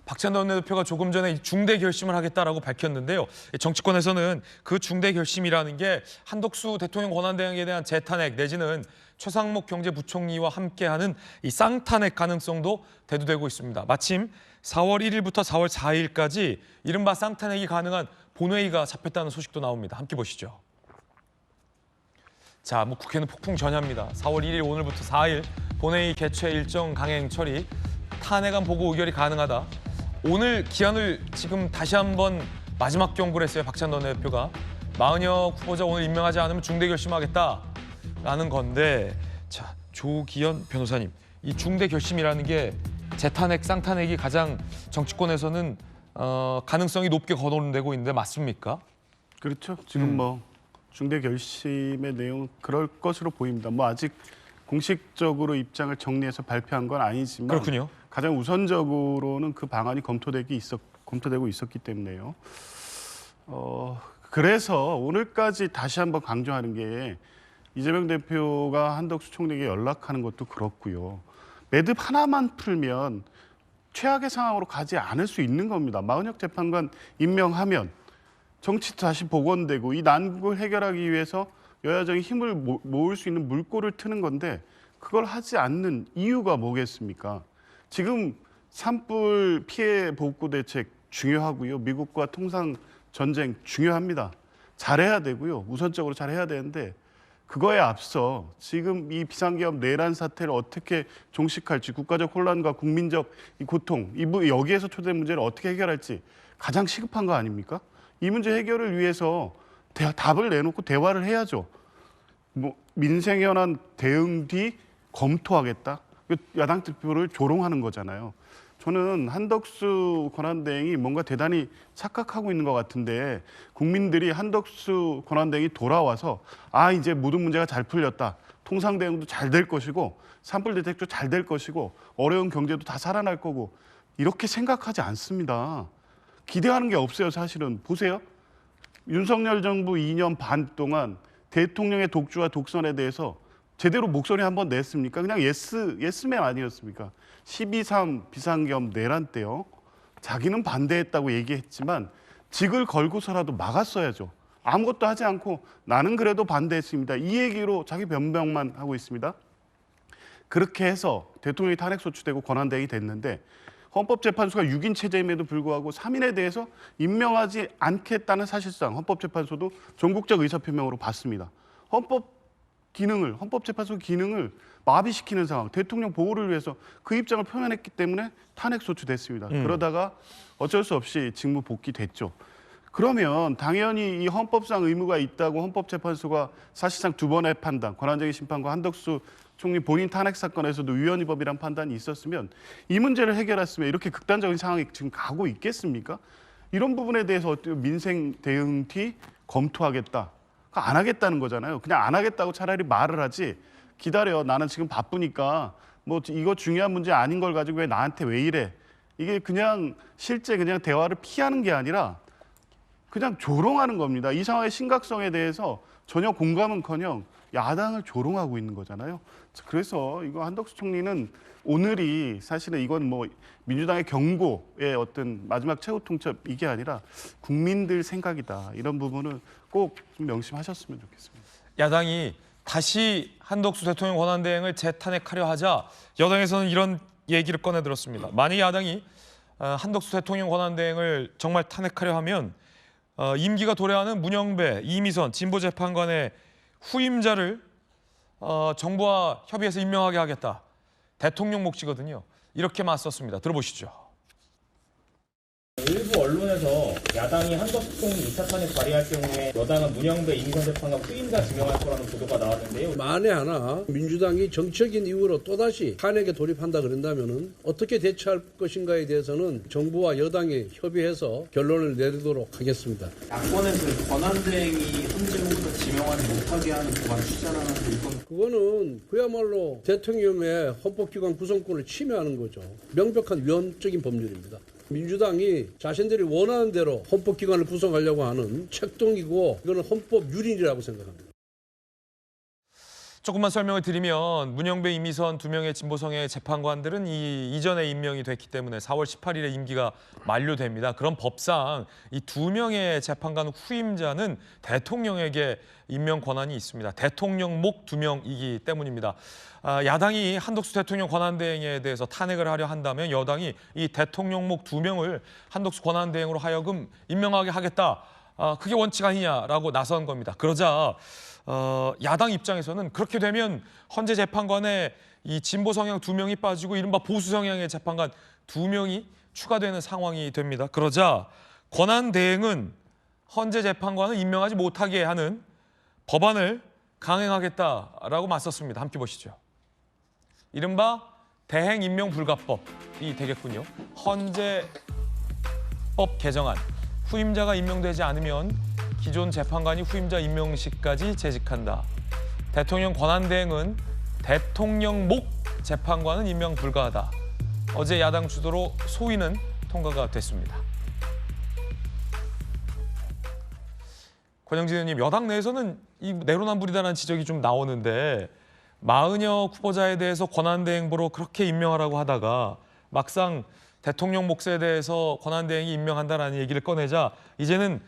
박찬대 원내대표가 조금 전에 중대 결심을 하겠다라고 밝혔는데요. 정치권에서는 그 중대 결심이라는 게 한덕수 대통령 권한대행에 대한 재탄핵 내지는 최상목 경제부총리와 함께하는 이 쌍탄핵 가능성도 대두되고 있습니다. 마침 4월 1일부터 4월 4일까지 이른바 쌍탄핵이 가능한 본회의가 잡혔다는 소식도 나옵니다. 함께 보시죠. 자, 국회는 폭풍 전야입니다. 4월 1일 오늘부터 4일 본회의 개최 일정 강행 처리, 탄핵안 보고 의결이 가능하다. 오늘 기한을 지금 다시 한번 마지막 경고를 했어요. 박찬대 원내대표가. 마은혁 후보자 오늘 임명하지 않으면 중대 결심하겠다라는 건데, 자, 조기현 변호사님, 이 중대 결심이라는 게 재탄핵, 쌍탄핵이 가장 정치권에서는 가능성이 높게 거론되고 있는데 맞습니까? 그렇죠. 지금 중대 결심의 내용 그럴 것으로 보입니다. 아직 공식적으로 입장을 정리해서 발표한 건 아니지만 그렇군요. 가장 우선적으로는 그 방안이 검토되고 있었기 때문에요. 그래서 오늘까지 다시 한번 강조하는 게 이재명 대표가 한덕수 총리에게 연락하는 것도 그렇고요. 매듭 하나만 풀면 최악의 상황으로 가지 않을 수 있는 겁니다. 마은혁 재판관 임명하면 정치 다시 복원되고 이 난국을 해결하기 위해서 여야정이 힘을 모을 수 있는 물꼬를 트는 건데 그걸 하지 않는 이유가 뭐겠습니까? 지금 산불 피해 복구 대책 중요하고요. 미국과 통상 전쟁 중요합니다. 잘해야 되고요. 우선적으로 잘해야 되는데 그거에 앞서 지금 이 비상기업 내란 사태를 어떻게 종식할지, 국가적 혼란과 국민적 이 고통, 여기에서 초래된 문제를 어떻게 해결할지 가장 시급한 거 아닙니까? 이 문제 해결을 위해서 답을 내놓고 대화를 해야죠. 민생 현안 대응 뒤 검토하겠다. 야당 대표를 조롱하는 거잖아요. 저는 한덕수 권한대행이 뭔가 대단히 착각하고 있는 것 같은데 국민들이 한덕수 권한대행이 돌아와서 이제 모든 문제가 잘 풀렸다. 통상 대응도 잘 될 것이고 산불 대책도 잘 될 것이고 어려운 경제도 다 살아날 거고 이렇게 생각하지 않습니다. 기대하는 게 없어요. 사실은. 보세요. 윤석열 정부 2년 반 동안 대통령의 독주와 독선에 대해서 제대로 목소리 한번 냈습니까? 그냥 예스맨 아니었습니까? 12.3 비상겸 내란 때요. 자기는 반대했다고 얘기했지만 직을 걸고서라도 막았어야죠. 아무것도 하지 않고 나는 그래도 반대했습니다. 이 얘기로 자기 변명만 하고 있습니다. 그렇게 해서 대통령이 탄핵 소추되고 권한대행이 됐는데 헌법재판소가 6인 체제임에도 불구하고 3인에 대해서 임명하지 않겠다는 사실상 헌법재판소도 전국적 의사표명으로 봤습니다. 헌법재판소 기능을 마비시키는 상황, 대통령 보호를 위해서 그 입장을 표현했기 때문에 탄핵 소추됐습니다. 그러다가 어쩔 수 없이 직무 복귀됐죠. 그러면 당연히 이 헌법상 의무가 있다고 헌법재판소가 사실상 두 번의 판단, 권한쟁의 심판과 한덕수 총리 본인 탄핵 사건에서도 위헌위법이란 판단이 있었으면 이 문제를 해결했으면 이렇게 극단적인 상황이 지금 가고 있겠습니까? 이런 부분에 대해서 민생 대응 뒤 검토하겠다. 안 하겠다는 거잖아요. 그냥 안 하겠다고 차라리 말을 하지. 기다려. 나는 지금 바쁘니까 이거 중요한 문제 아닌 걸 가지고 왜 나한테 왜 이래. 이게 그냥 실제 그냥 대화를 피하는 게 아니라 그냥 조롱하는 겁니다. 이 상황의 심각성에 대해서 전혀 공감은커녕 야당을 조롱하고 있는 거잖아요. 그래서 이거 한덕수 총리는 오늘이 사실은 이건 민주당의 경고의 어떤 마지막 최후 통첩 이게 아니라 국민들 생각이다. 이런 부분을 꼭 좀 명심하셨으면 좋겠습니다. 야당이 다시 한덕수 대통령 권한대행을 재탄핵하려 하자 여당에서는 이런 얘기를 꺼내 들었습니다. 만약 야당이 한덕수 대통령 권한대행을 정말 탄핵하려 하면 임기가 도래하는 문영배, 이미선 진보재판관의 후임자를 정부와 협의해서 임명하게 하겠다. 대통령 몫이거든요. 이렇게 맞섰습니다. 들어보시죠. 일부 언론에서 야당이 한덕수 총리 2차 탄핵 발의할 경우에 여당은 문영배, 이미선 재판관 후임자 지명할 거라는 보도가 나왔는데요. 만에 하나 민주당이 정치적인 이유로 또다시 탄핵에 돌입한다 그런다면은 어떻게 대처할 것인가에 대해서는 정부와 여당이 협의해서 결론을 내리도록 하겠습니다. 야권에서 권한대행이 현재 후보자 지명하지 못하게 하는 법안 추진하는데 이건 그거는 그야말로 대통령의 헌법기관 구성권을 침해하는 거죠. 명백한 위헌적인 법률입니다. 민주당이 자신들이 원하는 대로 헌법기관을 구성하려고 하는 책동이고 이거는 헌법 유린이라고 생각합니다. 조금만 설명을 드리면 문영배, 이미선 두 명의 진보성의 재판관들은 이전에 임명이 됐기 때문에 4월 18일에 임기가 만료됩니다. 그런 법상 이 두 명의 재판관 후임자는 대통령에게 임명 권한이 있습니다. 대통령목 2명이기 때문입니다. 야당이 한덕수 대통령 권한대행에 대해서 탄핵을 하려 한다면 여당이 이 대통령목 2명을 한덕수 권한대행으로 하여금 임명하게 하겠다. 그게 원칙 아니냐라고 나선 겁니다. 그러자 야당 입장에서는 그렇게 되면 헌재 재판관에 이 진보 성향 2명이 빠지고 이른바 보수 성향의 재판관 2명이 추가되는 상황이 됩니다. 그러자 권한 대행은 헌재 재판관을 임명하지 못하게 하는 법안을 강행하겠다라고 맞섰습니다. 함께 보시죠. 이른바 대행 임명 불가법이 되겠군요. 헌재법 개정안. 후임자가 임명되지 않으면 기존 재판관이 후임자 임명식까지 재직한다. 대통령 권한대행은 대통령목 재판관은 임명 불가하다. 어제 야당 주도로 소위는 통과가 됐습니다. 권영진 의원님, 여당 내에서는 이 내로남불이다라는 지적이 좀 나오는데 마은혁 후보자에 대해서 권한대행보로 그렇게 임명하라고 하다가 막상 대통령 몫에 대해서 권한대행이 임명한다라는 얘기를 꺼내자 이제는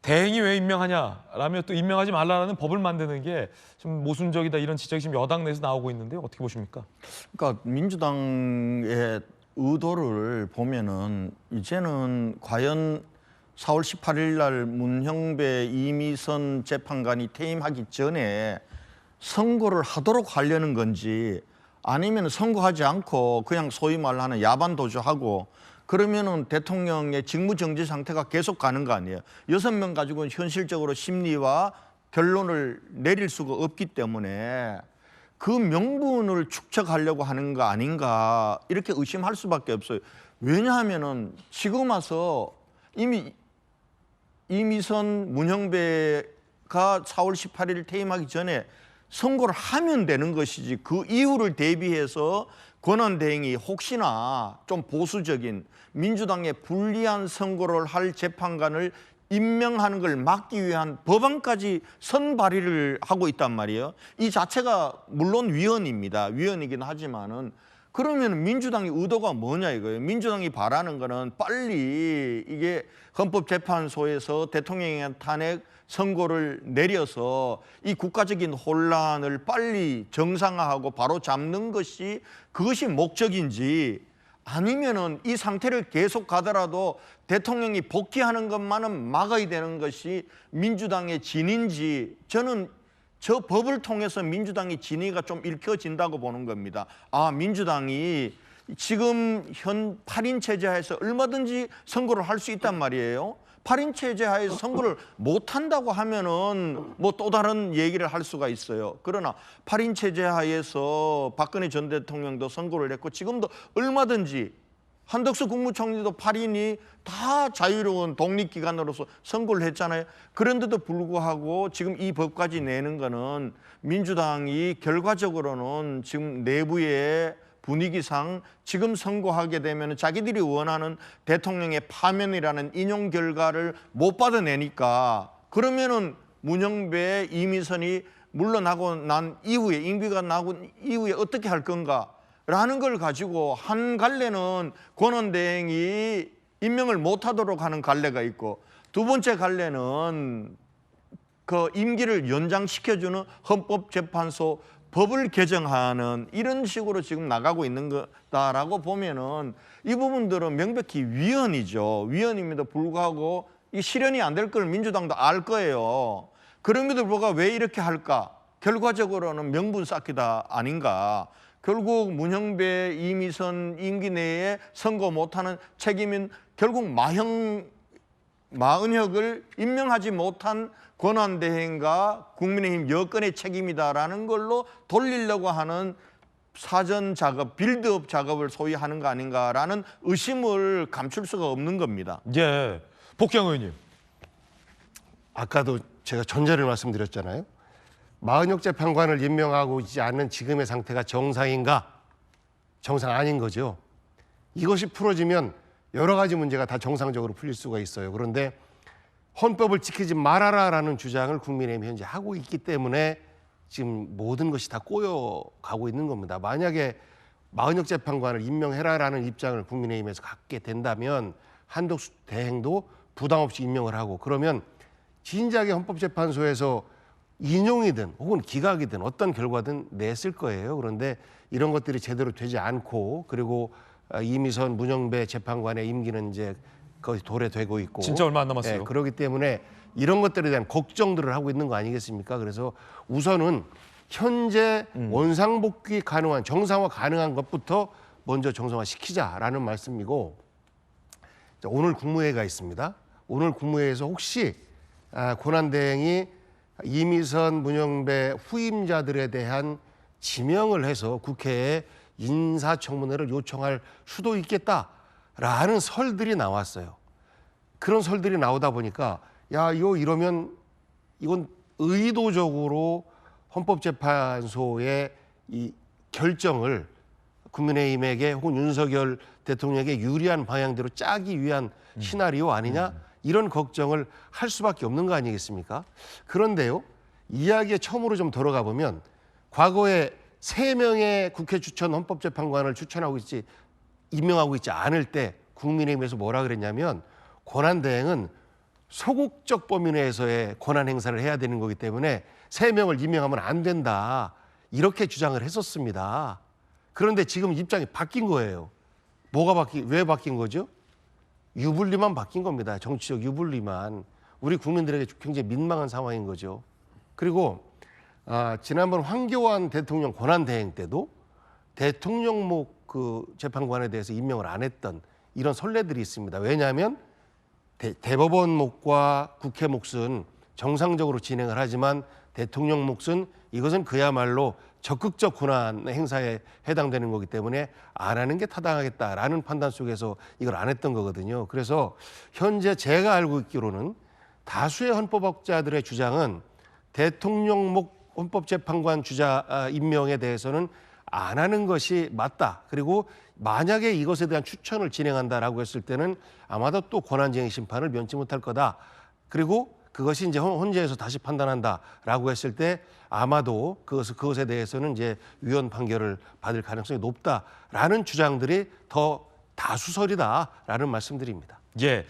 대행이 왜 임명하냐라며 또 임명하지 말라라는 법을 만드는 게 좀 모순적이다 이런 지적이 지금 여당 내에서 나오고 있는데 어떻게 보십니까? 그러니까 민주당의 의도를 보면은 이제는 과연 4월 18일 날 문형배 이미선 재판관이 퇴임하기 전에 선고를 하도록 하려는 건지 아니면 선고하지 않고 그냥 소위 말하는 야반 도주하고 그러면은 대통령의 직무정지 상태가 계속 가는 거 아니에요. 6명 가지고는 현실적으로 심리와 결론을 내릴 수가 없기 때문에 그 명분을 축적하려고 하는 거 아닌가 이렇게 의심할 수밖에 없어요. 왜냐하면은 지금 와서 이미 이미선 문형배가 4월 18일 퇴임하기 전에 선고를 하면 되는 것이지 그 이유를 대비해서 권한대행이 혹시나 좀 보수적인 민주당에 불리한 선고를 할 재판관을 임명하는 걸 막기 위한 법안까지 선발의를 하고 있단 말이에요. 이 자체가 물론 위헌입니다. 위헌이긴 하지만은 그러면 민주당의 의도가 뭐냐 이거예요. 민주당이 바라는 거는 빨리 이게 헌법재판소에서 대통령의 탄핵 선고를 내려서 이 국가적인 혼란을 빨리 정상화하고 바로 잡는 것이 그것이 목적인지 아니면은 이 상태를 계속 가더라도 대통령이 복귀하는 것만은 막아야 되는 것이 민주당의 진인지 저는 저 법을 통해서 민주당의 진위가 좀 읽혀진다고 보는 겁니다. 아, 민주당이 지금 현 8인 체제 하에서 얼마든지 선거를 할 수 있단 말이에요. 8인 체제 하에서 선거를 못한다고 하면은 뭐 또 다른 얘기를 할 수가 있어요. 그러나 8인 체제 하에서 박근혜 전 대통령도 선거를 했고 지금도 얼마든지 한덕수 국무총리도 8인이 다 자유로운 독립기관으로서 선거를 했잖아요. 그런데도 불구하고 지금 이 법까지 내는 거는 민주당이 결과적으로는 지금 내부의 분위기상 지금 선고하게 되면 자기들이 원하는 대통령의 파면이라는 인용 결과를 못 받아내니까 그러면은 문형배, 이미선이 물러나고 난 이후에 임기가 나고 이후에 어떻게 할 건가? 라는 걸 가지고 한 갈래는 권한대행이 임명을 못하도록 하는 갈래가 있고 두 번째 갈래는 그 임기를 연장시켜주는 헌법재판소 법을 개정하는 이런 식으로 지금 나가고 있는 거다라고 보면은 이 부분들은 명백히 위헌이죠. 위헌임에도 불구하고 이 실현이 안 될 걸 민주당도 알 거예요. 그럼에도 불구하고 왜 이렇게 할까? 결과적으로는 명분 쌓기다 아닌가. 결국 문형배, 이미선 임기 내에 선거 못하는 책임인 결국 마은혁을 임명하지 못한 권한대행과 국민의힘 여권의 책임이다라는 걸로 돌리려고 하는 사전 작업, 빌드업 작업을 소위 하는 거 아닌가라는 의심을 감출 수가 없는 겁니다. 예, 복경 의원님. 아까도 제가 전제를 말씀드렸잖아요. 마은혁 재판관을 임명하고 있지 않는 지금의 상태가 정상인가? 정상 아닌 거죠. 이것이 풀어지면 여러 가지 문제가 다 정상적으로 풀릴 수가 있어요. 그런데 헌법을 지키지 말아라라는 주장을 국민의힘이 현재 하고 있기 때문에 지금 모든 것이 다 꼬여가고 있는 겁니다. 만약에 마은혁 재판관을 임명해라라는 입장을 국민의힘에서 갖게 된다면 한덕수 대행도 부담 없이 임명을 하고 그러면 진작에 헌법재판소에서 인용이든 혹은 기각이든 어떤 결과든 냈을 거예요. 그런데 이런 것들이 제대로 되지 않고 그리고 이미선 문영배 재판관의 임기는 이제 거의 도래되고 있고 진짜 얼마 안 남았어요. 그렇기 때문에 이런 것들에 대한 걱정들을 하고 있는 거 아니겠습니까? 그래서 우선은 현재 원상복귀 가능한 정상화 가능한 것부터 먼저 정상화시키자라는 말씀이고 자, 오늘 국무회의가 있습니다. 오늘 국무회의에서 혹시 권한대행이 이미선 문영배 후임자들에 대한 지명을 해서 국회에 인사청문회를 요청할 수도 있겠다라는 설들이 나왔어요. 그런 설들이 나오다 보니까 야 이거 이러면 이건 의도적으로 헌법재판소의 이 결정을 국민의힘에게 혹은 윤석열 대통령에게 유리한 방향대로 짜기 위한 시나리오 아니냐 이런 걱정을 할 수밖에 없는 거 아니겠습니까? 그런데요 이야기에 처음으로 좀 들어가 보면 과거에 3명의 국회 추천 헌법재판관을 추천하고 임명하고 있지 않을 때 국민의힘에서 뭐라 그랬냐면 권한대행은 소극적 범위 내에서의 권한 행사를 해야 되는 거기 때문에 3명을 임명하면 안 된다. 이렇게 주장을 했었습니다. 그런데 지금 입장이 바뀐 거예요. 왜 바뀐 거죠? 유불리만 바뀐 겁니다. 정치적 유불리만. 우리 국민들에게 굉장히 민망한 상황인 거죠. 그리고 지난번 황교안 대통령 권한대행 때도 대통령목 그 재판관에 대해서 임명을 안 했던 이런 선례들이 있습니다. 왜냐하면 대법원 몫과 국회 몫은 정상적으로 진행을 하지만 대통령 몫은 이것은 그야말로 적극적 권한 행사에 해당되는 거기 때문에 안 하는 게 타당하겠다라는 판단 속에서 이걸 안 했던 거거든요. 그래서 현재 제가 알고 있기로는 다수의 헌법학자들의 주장은 대통령 목 헌법재판관 임명에 대해서는 안 하는 것이 맞다. 그리고 만약에 이것에 대한 추천을 진행한다라고 했을 때는 아마도 또 권한쟁의 심판을 면치 못할 거다. 그리고 그것이 이제 헌재에서 다시 판단한다라고 했을 때 아마도 그것에 대해서는 이제 위헌 판결을 받을 가능성이 높다라는 주장들이 더 다수설이다라는 말씀드립니다. 예.